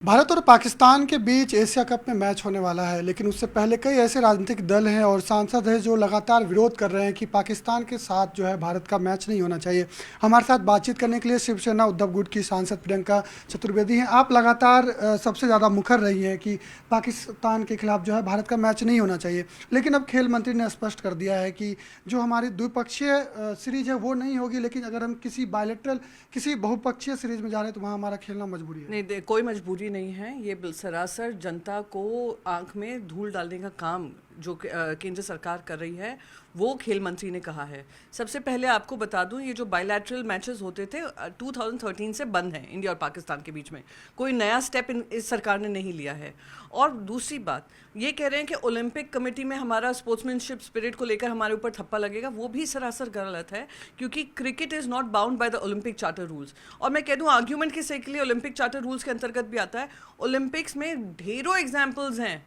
भारत और पाकिस्तान के बीच Asia cup में मैच होने वाला है, लेकिन उससे पहले कई ऐसे राजनीतिक दल हैं और सांसद हैं जो लगातार विरोध कर रहे हैं कि पाकिस्तान के साथ जो है भारत का मैच नहीं होना चाहिए। हमारे साथ बातचीत करने के लिए शिवसेना उद्धव गुट की सांसद प्रियंका चतुर्वेदी हैं। आप लगातार सबसे ज़्यादा मुखर रही हैं कि पाकिस्तान के खिलाफ जो है भारत का मैच नहीं होना चाहिए, लेकिन अब खेल मंत्री ने स्पष्ट कर दिया है कि जो हमारी द्विपक्षीय सीरीज है वो नहीं होगी, लेकिन अगर हम किसी बायलैटरल किसी बहुपक्षीय सीरीज में जा रहे हैं तो वहाँ हमारा खेलना मजबूरी है। नहीं कोई मजबूरी नहीं है। ये सरासर जनता को आंख में धूल डालने का काम जो केंद्र सरकार कर रही है वो खेल मंत्री ने कहा है। सबसे पहले आपको बता दूं, ये जो बायलैटरल मैचेस होते थे 2013 से बंद हैं इंडिया और पाकिस्तान के बीच में। कोई नया स्टेप इस सरकार ने नहीं लिया है। और दूसरी बात ये कह रहे हैं कि ओलंपिक कमेटी में हमारा स्पोर्ट्समैनशिप स्पिरिट को लेकर हमारे ऊपर थप्पा लगेगा, वो भी सरासर गलत है, क्योंकि cricket is not bound by the Olympic charter rules. और मैं कह दूं आर्ग्यूमेंट के सही के लिए ओलंपिक चार्टर रूल्स के अंतर्गत भी आता है। ओलंपिक्स में ढेरों एग्जाम्पल्स हैं,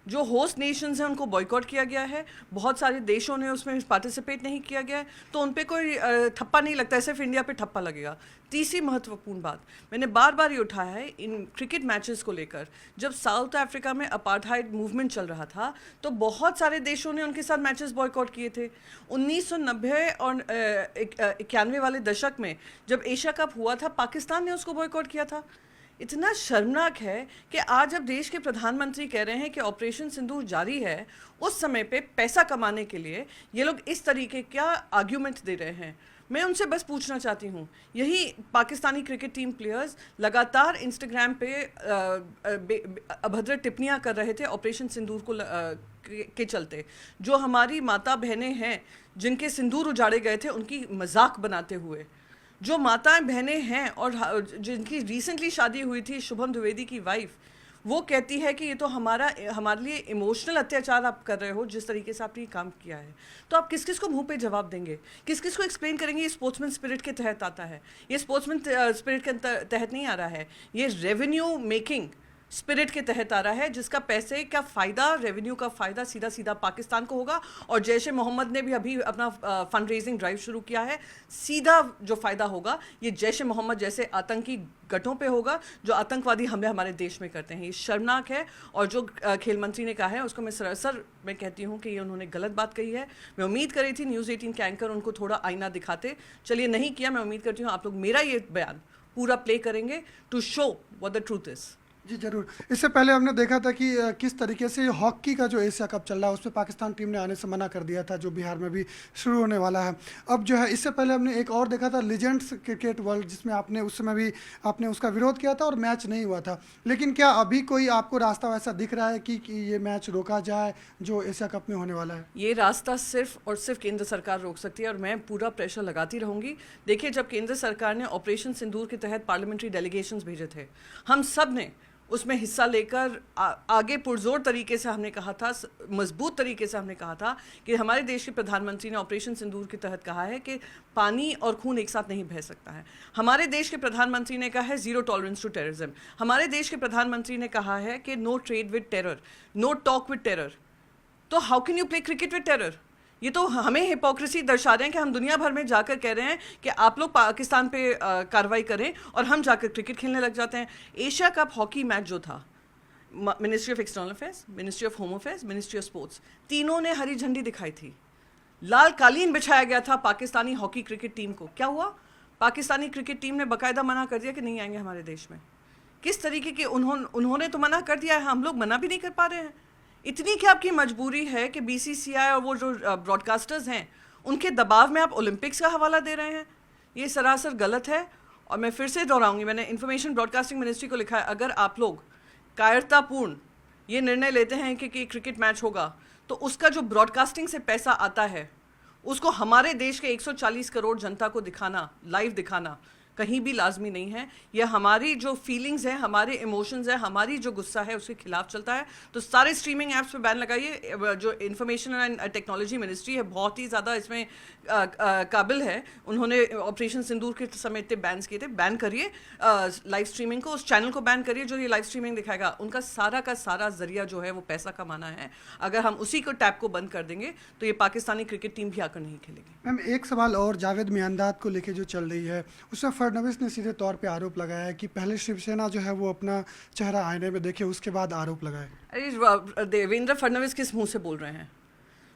जो होस्ट नेशंस हैं उनको बॉयकॉट किया गया है, बहुत सारे देशों ने उसमें पार्टिसिपेट नहीं किया गया है, तो उन पे कोई ठप्पा नहीं लगता है, सिर्फ इंडिया पे ठप्पा लगेगा। तीसरी महत्वपूर्ण बात मैंने बार बार ये उठाया है इन क्रिकेट मैचेस को लेकर। जब साउथ अफ्रीका में अपार्थाइड मूवमेंट चल रहा था तो बहुत सारे देशों ने उनके साथ मैचेस बॉयकॉट किए थे। 1990 और 91 वाले दशक में जब एशिया कप हुआ था, पाकिस्तान ने उसको बॉयकॉट किया था। इतना शर्मनाक है कि आज अब देश के प्रधानमंत्री कह रहे हैं कि ऑपरेशन सिंदूर जारी है, उस समय पे पैसा कमाने के लिए ये लोग इस तरीके का आर्ग्यूमेंट दे रहे हैं। मैं उनसे बस पूछना चाहती हूँ, यही पाकिस्तानी क्रिकेट टीम प्लेयर्स लगातार इंस्टाग्राम पे अभद्र टिप्पणियाँ कर रहे थे ऑपरेशन सिंदूर को के चलते। जो हमारी माता बहनें हैं जिनके सिंदूर उजाड़े गए थे, उनकी मजाक बनाते हुए। जो माताएं बहनें हैं और जिनकी रिसेंटली शादी हुई थी, शुभम द्विवेदी की वाइफ, वो कहती है कि ये तो हमारे लिए इमोशनल अत्याचार आप कर रहे हो, जिस तरीके से आपने ये काम किया है। तो आप किस किस को मुंह पे जवाब देंगे, किस किस को एक्सप्लेन करेंगे ये स्पोर्ट्समैन स्पिरिट के तहत आता है? ये स्पोर्ट्समैन स्पिरिट के तहत नहीं आ रहा है, ये रेवेन्यू मेकिंग स्पिरिट के तहत आ रहा है, जिसका पैसे का फ़ायदा, रेवेन्यू का फ़ायदा सीधा सीधा पाकिस्तान को होगा। और जैश ए मोहम्मद ने भी अभी अपना फंड रेजिंग ड्राइव शुरू किया है। सीधा जो फ़ायदा होगा ये जैश ए मोहम्मद जैसे आतंकी गठों पे होगा जो आतंकवादी हमले हमारे देश में करते हैं। ये शर्मनाक है। और जो खेल मंत्री ने कहा है उसको मैं सरासर मैं कहती हूँ कि ये उन्होंने गलत बात कही है। मैं उम्मीद करी थी न्यूज़ 18 के एंकर उनको थोड़ा आईना दिखाते, चलिए नहीं किया। मैं उम्मीद करती हूँ आप लोग मेरा ये बयान पूरा प्ले करेंगे to show what the truth is. जी जरूर। इससे पहले हमने देखा था कि किस तरीके से हॉकी का जो एशिया कप चल रहा है उसमें पाकिस्तान टीम ने आने से मना कर दिया था, जो बिहार में भी शुरू होने वाला है। अब जो है इससे पहले हमने एक और देखा था लीजेंड्स क्रिकेट वर्ल्ड, जिसमें आपने उस समय भी आपने उसका विरोध किया था और मैच नहीं हुआ था। लेकिन क्या अभी कोई आपको रास्ता वैसा दिख रहा है कि ये मैच रोका जाए जो एशिया कप में होने वाला है? ये रास्ता सिर्फ और सिर्फ केंद्र सरकार रोक सकती है और मैं पूरा प्रेशर लगाती रहूंगी। देखिए, जब केंद्र सरकार ने ऑपरेशन सिंदूर के तहत पार्लियामेंट्री डेलीगेशंस भेजे थे, हम सब ने उसमें हिस्सा लेकर आगे पुरजोर तरीके से हमने कहा था, मजबूत तरीके से हमने कहा था कि हमारे देश के प्रधानमंत्री ने ऑपरेशन सिंदूर के तहत कहा है कि पानी और खून एक साथ नहीं बह सकता है। हमारे देश के प्रधानमंत्री ने कहा है ज़ीरो टॉलरेंस टू टेररिज्म। हमारे देश के प्रधानमंत्री ने कहा है कि no trade with terror, no talk with terror. तो how can you play cricket with terror? ये तो हमें हिपोक्रेसी दर्शा रहे हैं कि हम दुनिया भर में जाकर कह रहे हैं कि आप लोग पाकिस्तान पे कार्रवाई करें और हम जाकर क्रिकेट खेलने लग जाते हैं। एशिया कप हॉकी मैच जो था, ministry of external affairs, ministry of home affairs, ministry of sports, तीनों ने हरी झंडी दिखाई थी। लाल कालीन बिछाया गया था पाकिस्तानी हॉकी क्रिकेट टीम को। क्या हुआ? पाकिस्तानी क्रिकेट टीम ने बाकायदा मना कर दिया कि नहीं आएंगे हमारे देश में। किस तरीके के उन्होंने तो मना कर दिया है, हम लोग मना भी नहीं कर पा रहे हैं। इतनी क्या आपकी मजबूरी है कि बीसीसीआई और वो जो ब्रॉडकास्टर्स हैं उनके दबाव में आप ओलंपिक्स का हवाला दे रहे हैं? ये सरासर गलत है। और मैं फिर से दोहराऊंगी, मैंने इंफॉर्मेशन ब्रॉडकास्टिंग मिनिस्ट्री को लिखा है, अगर आप लोग कायरतापूर्ण ये निर्णय लेते हैं कि क्रिकेट मैच होगा तो उसका जो ब्रॉडकास्टिंग से पैसा आता है उसको हमारे देश के 140 करोड़ जनता को दिखाना, लाइव दिखाना कहीं भी लाजमी नहीं है। यह हमारी जो फीलिंग्स हैं, हमारे इमोशंस हैं, हमारी जो गुस्सा है उसके खिलाफ चलता है। तो सारे स्ट्रीमिंग ऐप्स पे बैन लगाइए। जो इंफॉर्मेशन एंड टेक्नोलॉजी मिनिस्ट्री है बहुत ही ज़्यादा इसमें काबिल है, उन्होंने ऑपरेशन सिंदूर के समय इतने बैन्स किए थे। बैन करिए लाइव स्ट्रीमिंग को, उस चैनल को बैन करिए जो ये लाइव स्ट्रीमिंग दिखाएगा। उनका सारा का सारा जरिया जो है वो पैसा कमाना है। अगर हम उसी को टैप को बंद कर देंगे तो ये पाकिस्तानी क्रिकेट टीम भी आकर नहीं खेलेगी। मैम, एक सवाल और जावेद मियांदाद को लेके जो चल रही है उसमें फडणवीस ने सीधे तौर पे आरोप लगाया है कि पहले शिवसेना जो है वो अपना चेहरा आईने में देखे, उसके बाद आरोप लगाए। अरे देवेंद्र फडणवीस किस मुंह से बोल रहे हैं?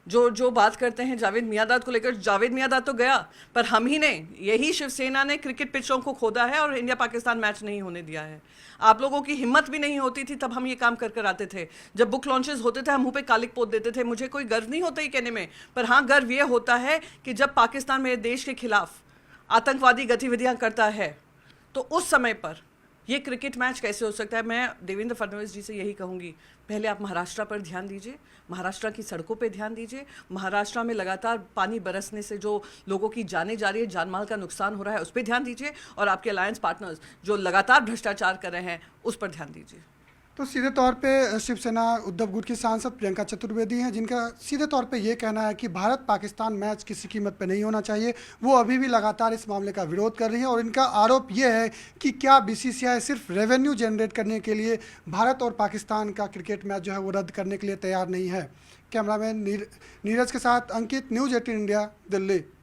जो बात करते हैं जावेद मियांदाद को लेकर, जावेद मियांदाद तो गया, पर हम ही ने, यही शिवसेना ने क्रिकेट पिचों को खोदा है और इंडिया पाकिस्तान मैच नहीं होने दिया है। आप लोगों की हिम्मत भी नहीं होती थी तब हम ये काम कर आते थे। जब बुक लॉन्चेस होते थे हम मुंह पे कालिक पोत देते थे। मुझे कोई गर्व नहीं होता ये कहने में, पर हाँ गर्व ये होता है कि जब पाकिस्तान मेरे देश के खिलाफ आतंकवादी गतिविधियां करता है तो उस समय पर ये क्रिकेट मैच कैसे हो सकता है। मैं देवेंद्र फडणवीस जी से यही कहूँगी, पहले आप महाराष्ट्र पर ध्यान दीजिए, महाराष्ट्र की सड़कों पे ध्यान दीजिए। महाराष्ट्र में लगातार पानी बरसने से जो लोगों की जानें जा रही है, जान माल का नुकसान हो रहा है, उस पर ध्यान दीजिए। और आपके अलायंस पार्टनर्स जो लगातार भ्रष्टाचार कर रहे हैं उस पर ध्यान दीजिए। तो सीधे तौर पे शिवसेना उद्धव गुट की सांसद प्रियंका चतुर्वेदी हैं, जिनका सीधे तौर पे ये कहना है कि भारत पाकिस्तान मैच किसी कीमत पे नहीं होना चाहिए। वो अभी भी लगातार इस मामले का विरोध कर रही हैं और इनका आरोप ये है कि क्या बीसीसीआई सिर्फ रेवेन्यू जनरेट करने के लिए भारत और पाकिस्तान का क्रिकेट मैच जो है वो रद्द करने के लिए तैयार नहीं है। कैमरामैन नीरज के साथ अंकित, न्यूज़ 18 इंडिया, दिल्ली।